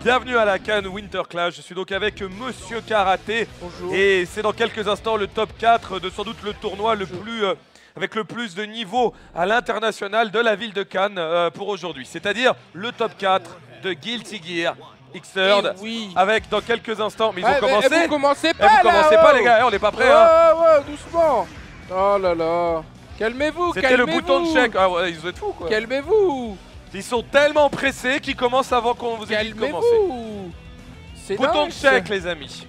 Bienvenue à la Cannes Winter Clash, je suis donc avec Monsieur Karaté. Bonjour. Et c'est dans quelques instants le top 4 de sans doute le tournoi le plus, avec le plus de niveau à l'international de la ville de Cannes pour aujourd'hui. C'est-à-dire le top 4 de Guilty Gear Xrd. Oui. Avec dans quelques instants, mais ils ont commencé. Vous commencez Eh, pas vous commencez là, pas oh. les gars, on n'est pas prêts hein. Ouais, doucement. Oh là là. Calmez-vous, C'était le bouton de check, ah ouais, ils ont été fous quoi. Calmez-vous. Ils sont tellement pressés qu'ils commencent avant qu'on vous ait dit de commencer. Calmez-vous. C'est Bouton de dingue, check les amis.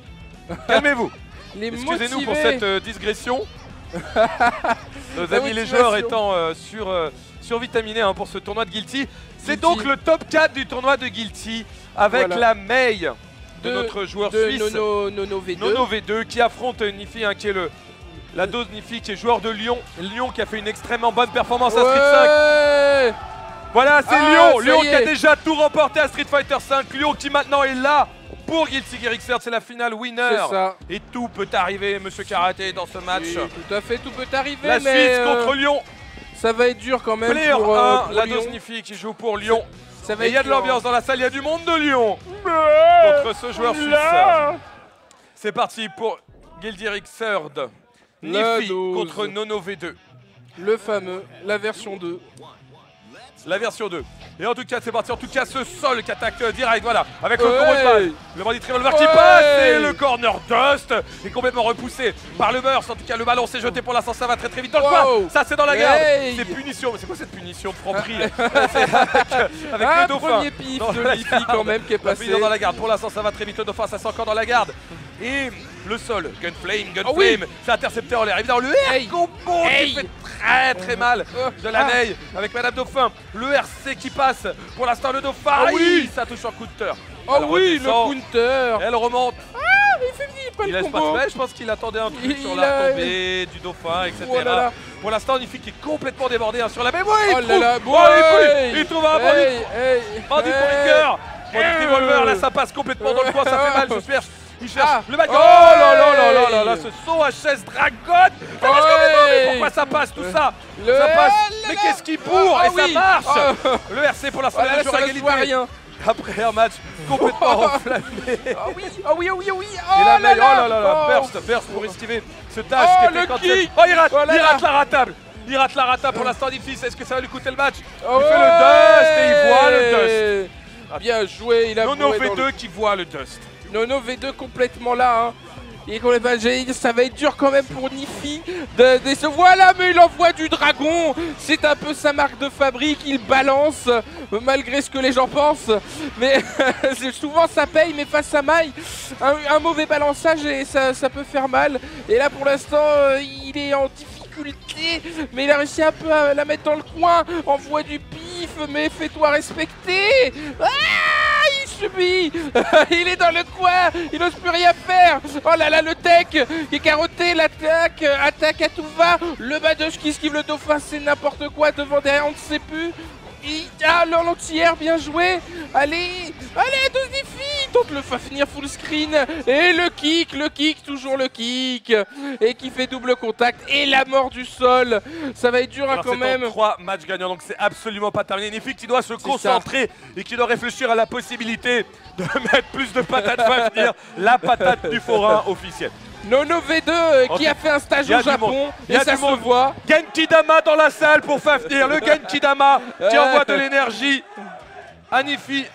Calmez-vous. Les Excusez-nous pour motivés. cette digression. Nos La amis les motivation. joueurs étant survitaminés pour ce tournoi de Guilty. C'est Guilty. donc le top 4 du tournoi de Guilty avec Voilà. la Mei de notre joueur de suisse Nono V2. Nono V2 qui affronte Nifi qui est la dose Nifi qui est joueur de Lyon. Lyon qui a fait une extrêmement bonne performance à Street 5. Ouais. Voilà, c'est Ah, Lyon. ça Lyon y qui a est. déjà tout remporté à Street Fighter 5. Lyon qui maintenant est là pour Guilty Gear Xrd. C'est la finale winner. C'est ça. Et tout peut arriver, Monsieur Karaté, dans ce match. Oui, tout à fait, tout peut arriver. La mais Suisse contre Lyon. ça va être dur quand même Player pour, 1, pour la Lyon. dose Nifi qui joue pour Lyon. Ça va Et il y a être de dur, l'ambiance dans la salle, il y a du monde de Lyon contre ce joueur suisse. C'est parti pour Guilty Gear Xrd. Nifi dose. contre Nono V2. Le fameux, la version 2. La version 2. Et en tout cas, c'est parti. En tout cas, ce sol qui attaque direct, voilà. Avec le combo de Ouais. balle. Le bandit revolver qui Ouais. passe. Et le corner Dust est complètement repoussé par le burst. En tout cas, le ballon s'est jeté pour l'instant. Ça va très très vite dans le Wow. coin. Ça, c'est dans la garde. Hey. C'est punition. Mais c'est quoi cette punition de Franprix C'est avec Un les dauphins. premier pif Dans de la Nifi garde. quand même qui est La passé. punition dans la garde. Pour l'instant, ça va très vite. Le dauphin, ça c'est encore dans la garde. Et le sol. Gunflame. Oh oui. C'est intercepté en l'air. Évidemment, le Hey. combo Hey. qui fait très très mal de la neige avec Madame Dauphin. Le RC qui passe. Pour l'instant, le dauphin. Ah oui. Ça touche en counter. Oh Elle oui, le redescend. counter. Elle remonte. Il fait vite, pas Il le laisse combo. passer. Je pense qu'il attendait un truc sur Il la a- retombée du dauphin, etc. Oh là là. Pour l'instant, Nifi qui est complètement débordé sur la même. Ouais, Oh il là là, trouve. Oh, il trouve un bandit. Hey. Bandit pour Ricker. Bandit revolver. Là, ça passe complètement dans le coin. Ça fait mal. Je cherche. Il cherche Ah. le back. Oh Ouais. là là là, ce saut HS Dragon. Ça passe complètement. Mais pourquoi ça passe tout ça? Le- Ça passe. là, Mais là. qu'est-ce qui pour? Ah Et ça oui. marche. Oh. Le RC pour l'instant, Oh là les là, joueurs ça à ne se égalité. voit rien. Après un match complètement enflammé. Ah oui. Et la Mei, oh là là là, burst pour esquiver ce dash Oh, qui était le quand kick. Oh, il rate, Oh là il là. rate la ratable. Il rate la ratable pour l'instant difficile. Est-ce que ça va lui coûter le match? Oh Il fait le dust et il voit le dust. Bien joué, il a Nono bourré dans V2 qui voit le dust. Nono V2 complètement là. Hein. Il est complètement... Ça va être dur quand même pour Nifi. Voilà, mais il envoie du dragon. C'est un peu sa marque de fabrique. Il balance, malgré ce que les gens pensent. Mais souvent ça paye, mais face à Mai, un mauvais balançage et ça peut faire mal. Et là pour l'instant, il est en difficulté. Mais il a réussi un peu à la mettre dans le coin. Envoie du pif, mais fais-toi respecter. Ah, il subit. Il est dans le coin. Il n'ose plus rien faire. Oh là là, le tech qui est carotté. L'attaque, attaque à tout va. Le badoche qui esquive le dauphin, c'est n'importe quoi. Devant, derrière, on ne sait plus. Ah, l'anti-air, bien joué. Allez, deux défis. Tente le faire finir full screen. Et le kick, toujours le kick. Et qui fait double contact. Et la mort du sol. Ça va être dur hein, Alors quand c'est même. 3 matchs gagnants, donc c'est absolument pas terminé. Nifi qui doit se concentrer et qui doit réfléchir à la possibilité de mettre plus de patates Fafnir, la patate du forain officielle. Nono V2 qui a fait un stage Y a au du Japon. monde. Y Et a ça du se monde. voit. Genkidama dans la salle pour Fafnir, le Genkidama qui envoie de l'énergie à Nifi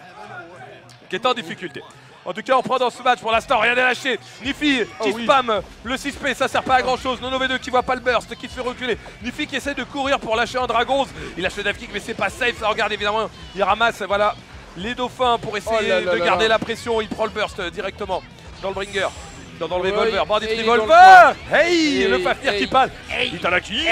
qui est en difficulté. En tout cas, on prend dans ce match pour l'instant, rien n'est lâché. Nifi qui spam le 6P, ça sert pas à grand chose. Nono V2 qui voit pas le burst, qui se fait reculer. Nifi qui essaie de courir pour lâcher un Dragons. Il lâche le dive kick, mais c'est pas safe. Ça regarde évidemment, il ramasse voilà, les dauphins pour essayer de garder la pression. Il prend le burst directement dans le bringer. Dans le revolver, bandit revolver. Hey, le Fafnir qui passe. Italaki.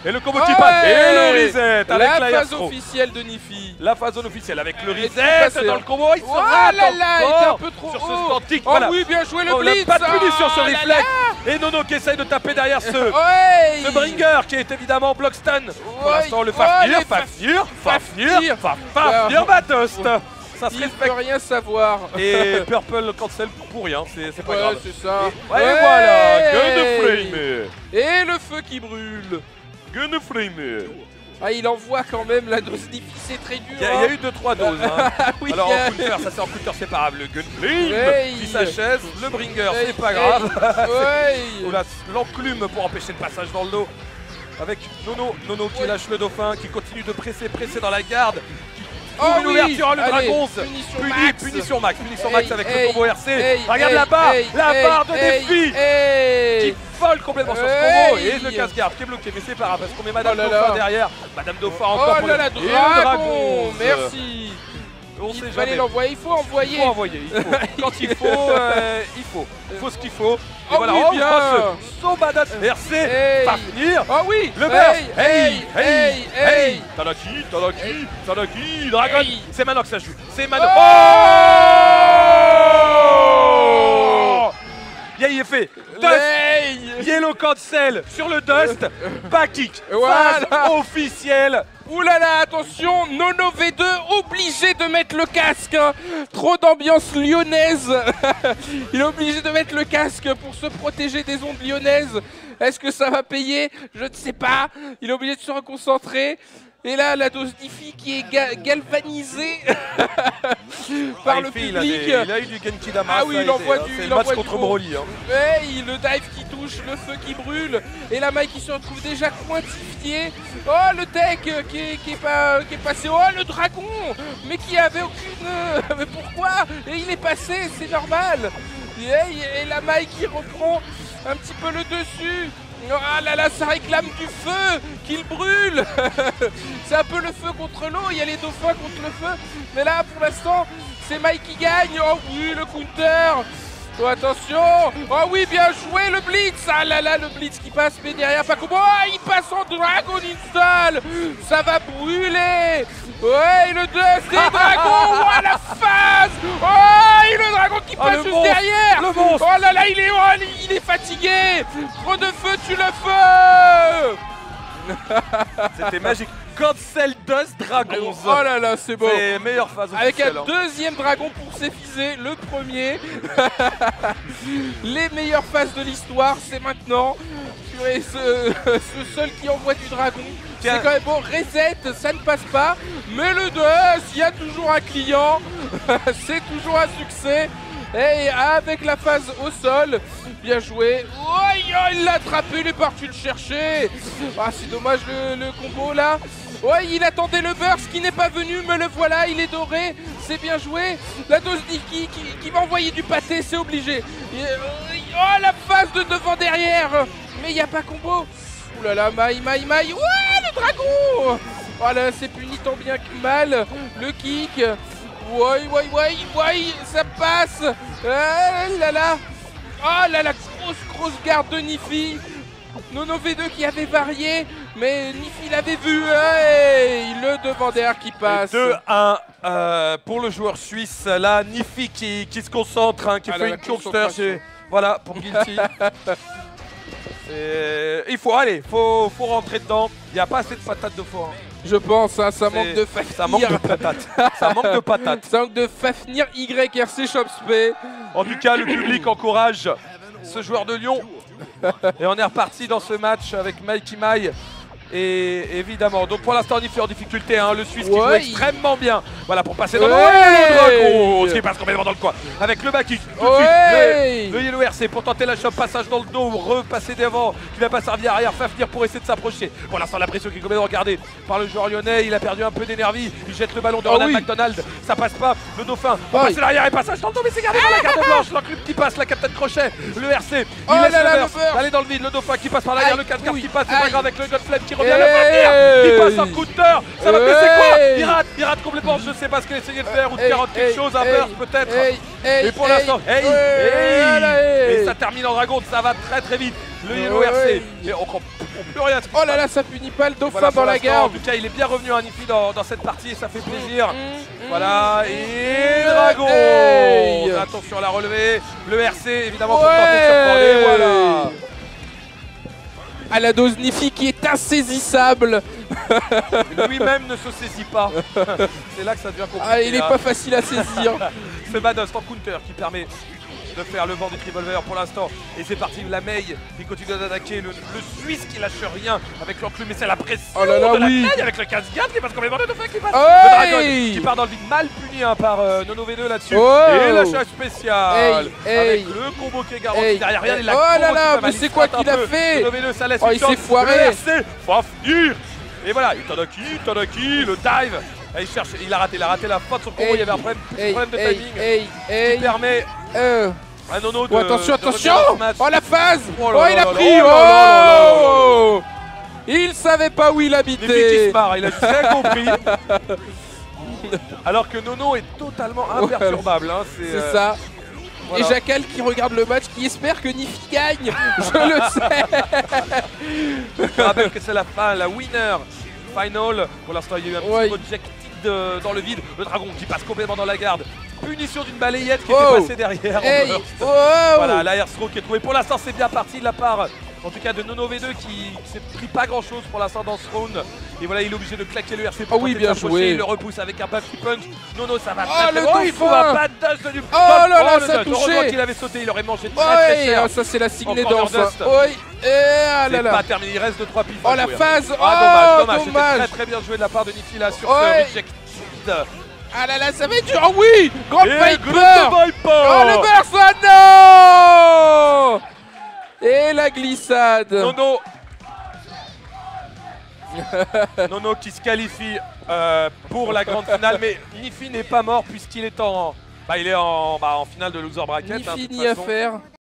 Et le combo qui passe. Et le reset avec la la phase Yastro. officielle de Nifi. La phase zone officielle avec le Et tout reset passé, dans hein. le combo. Il se Oh rate là là, il était un encore peu trop sur ce haut. stantic. Oh Voilà. oui, bien joué le On n'a blitz. pas de punition sur les là flex. là. Et Nono qui essaye de taper derrière ce Ouais. bringer qui est évidemment block stun. Pour l'instant, le Ouais, Fafnir Fafnir. Batost. Ça se Il ne peut respecte. rien savoir. Et Purple cancel pour rien, c'est pas Ouais, grave. c'est ça. Et voilà, Gunflame. Et le feu qui brûle. Gunflame. Ah, il envoie quand même la dose Nifi, c'est très dur. Il y a eu 2-3 doses. Hein. Oui, Alors en counter, ça c'est en counter séparable. Le Gunflame qui s'achève, le Bringer, c'est pas grave. L'enclume pour empêcher le passage dans le dos. Avec Nono qui lâche le dauphin, qui continue de presser dans la garde. Une ouverture, le dragon punition max avec le combo RC. Regarde là-bas, la barre de défi qui vole complètement sur ce combo et le casse-garde qui est bloqué, mais c'est pas grave parce qu'on met Madame Dauphin derrière. Madame Dauphin encore pour le dragon. Merci. On sait Il fallait jamais. l'envoyer, il faut envoyer. Il faut envoyer, il faut. Quand il faut, il faut. Il faut ce qu'il faut. Et Oh voilà, oui, on bien. croise so badass RC va finir. Oh oui. Le burst. Hey. Tanaki, Dragon. Hey. C'est maintenant que ça joue. C'est maintenant. Oh Il est fait. Dust. Yellow cancel sur le Dust. Back kick. Voilà. Phase officielle. Ouh là là, attention, Nono V2 obligé de mettre le casque. Hein. Trop d'ambiance lyonnaise. Il est obligé de mettre le casque pour se protéger des ondes lyonnaises. Est-ce que ça va payer? Je ne sais pas. Il est obligé de se reconcentrer. Et là, la dose Nifi qui est galvanisée par le public. Il a eu du Genki Dama. Ah oui, il envoie du. C'est le match contre Broly. Hein. Ouais, le dive qui touche, le feu qui brûle, et la maille qui se retrouve déjà quantifiée. Oh, le tech qui est passé. Oh, le dragon, mais qui avait aucune. Mais pourquoi? Et il est passé, c'est normal. Et la maille qui reprend un petit peu le dessus. Ah là là, ça réclame du feu, qu'il brûle. C'est un peu le feu contre l'eau, il y a les dauphins contre le feu. Mais là, pour l'instant, c'est Mike qui gagne. Oh oui, le counter. Oh, attention. Oh oui, bien joué, le blitz. Ah là là, le blitz qui passe, mais derrière Pacobo. Oh, il passe en Dragon Install. Ça va brûler. Ouais, le dust des dragons. Oh, la phase. Oh, et le dragon qui passe juste derrière. Le monstre. Oh là là, il est fatigué. Trop de feu, tu le feu. C'était magique. Cancel Dust Dragons. Oh là là, c'est beau. C'est meilleure phase avec un hein. deuxième dragon pour s'effiser, le premier. Les meilleures phases de l'histoire, c'est maintenant. Purée, ce seul qui envoie du dragon. C'est quand même bon, reset, ça ne passe pas. Mais le dust, il y a toujours un client. C'est toujours un succès. Et avec la phase au sol, bien joué. Oh, il l'a attrapé, il est parti le chercher. Ah, c'est dommage le combo là. Ouais, il attendait le burst qui n'est pas venu, mais le voilà, il est doré. C'est bien joué. La dose Nifi qui va envoyer du pâté, c'est obligé. Oh, la phase de devant derrière. Mais il n'y a pas combo. Ouh là là, Maï. Ouais, le dragon. Oh là, c'est puni tant bien que mal. Le kick. Ouais, ça passe. Là là. Oh là la grosse garde de Nifi. Nono V2 qui avait varié, mais Nifi l'avait vu. Hey, le devant derrière qui passe. 2-1 pour le joueur suisse. Là, Nifi qui se concentre, hein, qui fait une counter. Voilà, pour Guilty. Il faut rentrer dedans. Il n'y a pas assez de patates de fois. Hein. Je pense, hein, ça manque de Fafnir. Ça manque de patates. Ça manque de Fafnir YRC Shopspay. En tout cas, le public encourage ce joueur de Lyon. Et on est reparti dans ce match avec Mikey Mai. Et évidemment, donc pour l'instant Nifi en difficulté, hein, le Suisse qui joue extrêmement bien. Voilà pour passer dans le dragon, ce qui passe complètement dans le coin. Avec le back kick, tout de suite, le Yellow RC pour tenter la chope, passage dans le dos, repasser devant, qui va pas servir arrière, Fafnir pour essayer de s'approcher. Pour l'instant la pression qui est complètement regardée par le joueur lyonnais, il a perdu un peu d'énergie, il jette le ballon de Ronald McDonald, ça passe pas, le dauphin, pour passer l'arrière et passage dans le dos, mais c'est gardé par la garde blanche, l'enclume qui passe, la capitaine crochet, le RC, il laisse le burst, aller dans le vide, le dauphin qui passe par l'arrière, le casse-garde qui passe, c'est pas grave avec le Godflame qui revient, le Fafnir qui passe en counter, ça va passer quoi? Il rate complètement, je sais pas ce qu'il essayait de faire ou de faire quelque chose, un burst peut-être. Et pour l'instant, et ça termine en dragon, ça va très vite. Le Yellow RC, et on peut rien. Oh là là, ça punit pas le dauphin dans la garde. En tout cas, il est bien revenu à Nifi dans cette partie et ça fait plaisir. Voilà, et dragon. Attention à la relevée. Le RC, évidemment, pour tenter de surprendre. Voilà. À la dose Nifi qui est insaisissable. Lui-même ne se saisit pas. C'est là que ça devient compliqué. Ah, il est pas facile à saisir. C'est Badost en counter qui permet de faire le vent du revolver pour l'instant. Et c'est parti, la Mei qui continue d'attaquer le Suisse qui lâche rien avec l'enclume, mais c'est la pression Oh là là, de la oui. Mei avec le casse-garde qui passe complètement de fait, qui passe. Ouais. Le Dragon qui part dans le vide, mal puni hein, par Nono V2 là-dessus. Oh. Et l'achat spécial Hey, avec hey. le combo qui est garanti Hey, derrière. Rien, hey. il a Oh là combo là, qui mais mal, c'est il quoi frappe qu'il un a peu. fait? Nono V2, ça laisse Oh, une il s'est chance foiré. de RC. Fafnir. Et voilà, Tadaki, le dive. Et il cherche, il a raté la fin de son combo, Hey. il y avait un problème de timing qui permet à Nono de. Oh, attention, de attention. revenir dans ce match. Oh, la phase. Oh là Oh, là il a là pris. là là là là Oh. Il savait pas où il Nifi qui habitait. se marre, il a juste rien compris. Alors que Nono est totalement imperturbable. Hein, C'est ça. voilà. Et Jackal qui regarde le match, qui espère que Nifi gagne. Je le sais. Je rappelle que c'est la fin, la winner final. Pour l'instant, il y a eu un petit projectile dans le vide. Le dragon qui passe complètement dans la garde. Punition d'une balayette qui était passée derrière. Hey. Oh. Voilà, la air throw qui est trouvée. Pour l'instant, c'est bien parti de la part, en tout cas, de Nono V2 qui s'est pris pas grand chose pour l'instant dans ce round. Et voilà, il est obligé de claquer le RC pour oui, tenter de bien s'approcher. joué. Il le repousse avec un buff qui punch. Nono, ça va Oh, le il trouve un bad dust de du Oh là là, le ça a dust. touché. Heureusement qu'il avait sauté, il aurait mangé très cher. Ça c'est la signée Encore danse. leur dust. Oui. Ah là C'est là. pas terminé, il reste de 3 pifs. Oh la phase. Ah, Oh dommage. C'était dommage. très bien joué de la part de Nifi là sur Ouais. ce rejected. Ah là là, ça va être dur. Oh oui. Grand Et Viper. Grand Viper. Oh le burst. Oh non. Et la glissade. Nono qui se qualifie pour la grande finale, mais Nifi n'est pas mort puisqu'il est il est en finale de loser bracket. Ni hein, de fini toute à façon. faire.